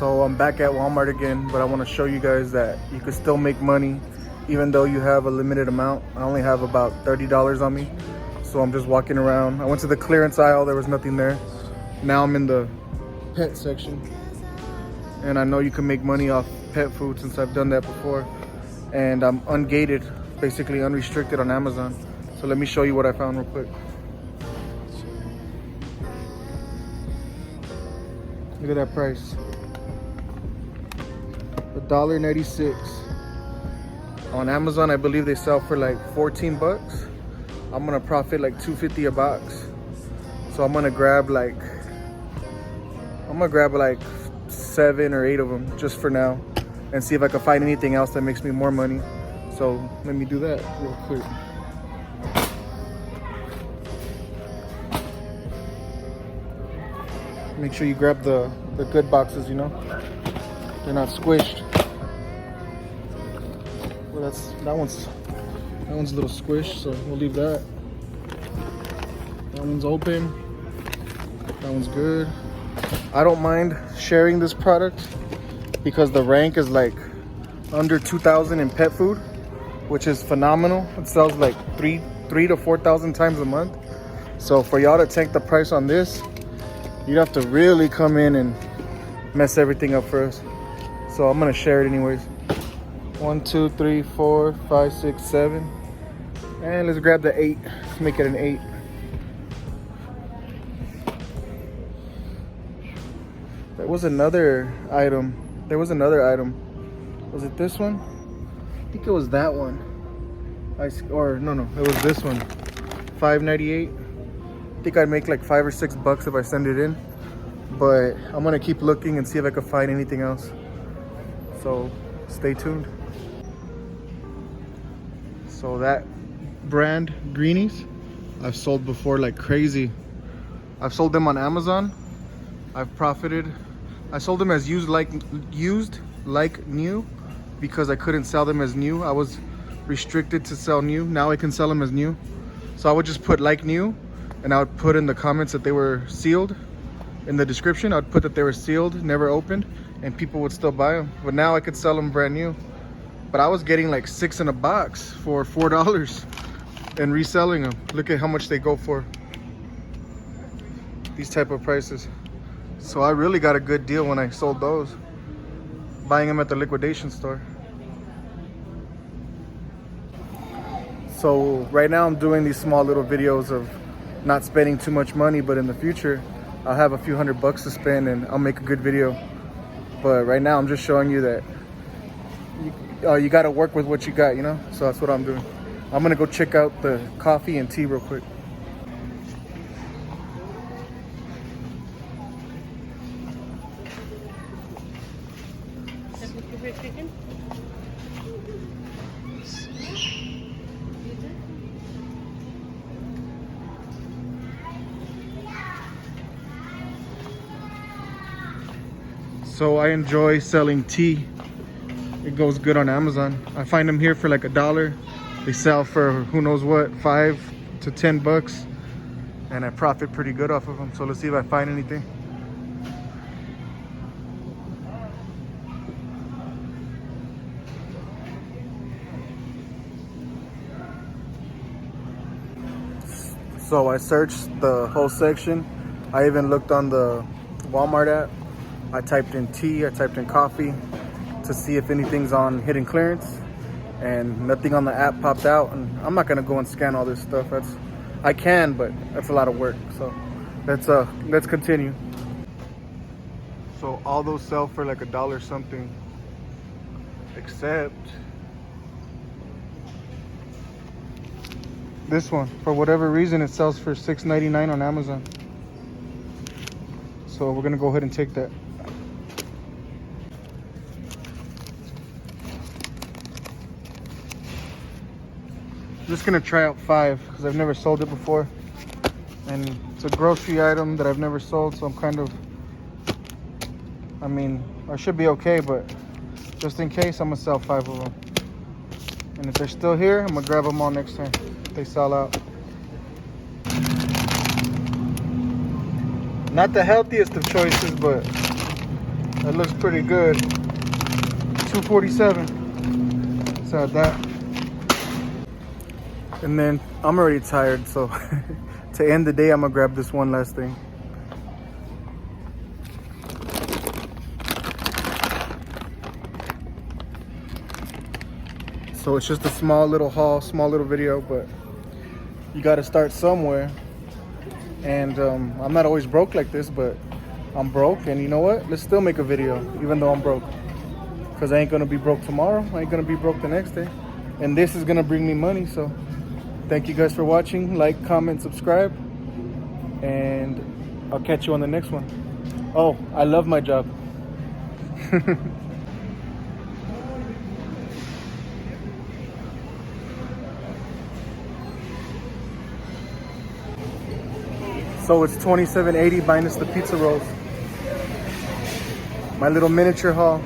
So I'm back at Walmart again, but I want to show you guys that you can still make money even though you have a limited amount. I only have about $30 on me, so I'm just walking around. I went to the clearance aisle, there was nothing there. Now I'm in the pet section, and I know you can make money off pet food since I've done that before. And I'm ungated, basically unrestricted on Amazon. So let me show you what I found real quick. Look at that price. $1.96. On Amazon, I believe they sell for like 14 bucks. I'm gonna profit like $2.50 a box. So I'm gonna grab like 7 or 8 of them just for now, and see if I can find anything else that makes me more money. So let me do that real quick. Make sure you grab the good boxes, you know? They're not squished. Well, that one's a little squished, so we'll leave that. That one's open. That one's good. I don't mind sharing this product because the rank is like under 2,000 in pet food, which is phenomenal. It sells like 3,000 to 4,000 times a month. So for y'all to tank the price on this, you'd have to really come in and mess everything up for us. So I'm gonna share it anyways. 1, 2, 3, 4, 5, 6, 7. And let's grab the 8. Let's make it an 8. There was another item. Was it this one? I think it was that one. No, it was this one. $5.98. I think I'd make like $5 or $6 if I send it in, but I'm gonna keep looking and see if I can find anything else. So stay tuned. So that brand Greenies, I've sold before like crazy. I've sold them on Amazon. I've profited. I sold them as used like new because I couldn't sell them as new. I was restricted to sell new. Now I can sell them as new. So I would just put like new, and I would put in the comments that they were sealed. In the description, I'd put that they were sealed, never opened, and people would still buy them. But now I could sell them brand new. But I was getting like 6 in a box for $4 and reselling them. Look at how much they go for. These type of prices. So I really got a good deal when I sold those, buying them at the liquidation store. So right now I'm doing these small little videos of not spending too much money, but in the future I'll have a few $100 to spend and I'll make a good video. But right now I'm just showing you that you got to work with what you got, you know? So that's what I'm doing. I'm gonna go check out the coffee and tea real quick. So I enjoy selling tea. It goes good on Amazon. I find them here for like $1. They sell for who knows what, 5 to 10 bucks, and I profit pretty good off of them. So let's see if I find anything. So I searched the whole section. I even looked on the Walmart app. I typed in tea, I typed in coffee to see if anything's on hidden clearance, and nothing on the app popped out. And I'm not gonna go and scan all this stuff. I can, but that's a lot of work. So let's continue. So all those sell for like $1 something, except this one. For whatever reason, it sells for $6.99 on Amazon. So we're gonna go ahead and take that. I'm just gonna try out 5 because I've never sold it before, and it's a grocery item that I've never sold, so I'm kind of, I should be okay, but just in case, I'm gonna sell 5 of them. And if they're still here, I'm gonna grab them all next time if they sell out. Not the healthiest of choices, but That looks pretty good. 247. So that. And then I'm already tired, so to end the day, I'm gonna grab this one last thing. So it's just a small little haul, small little video, but you gotta start somewhere. And I'm not always broke like this, but I'm broke, and you know what? Let's still make a video, even though I'm broke. Because I ain't gonna be broke tomorrow, I ain't gonna be broke the next day. And this is gonna bring me money, so thank you guys for watching. Like, comment, subscribe, and I'll catch you on the next one. Oh, I love my job. So it's $27.80 minus the pizza rolls. My little miniature haul.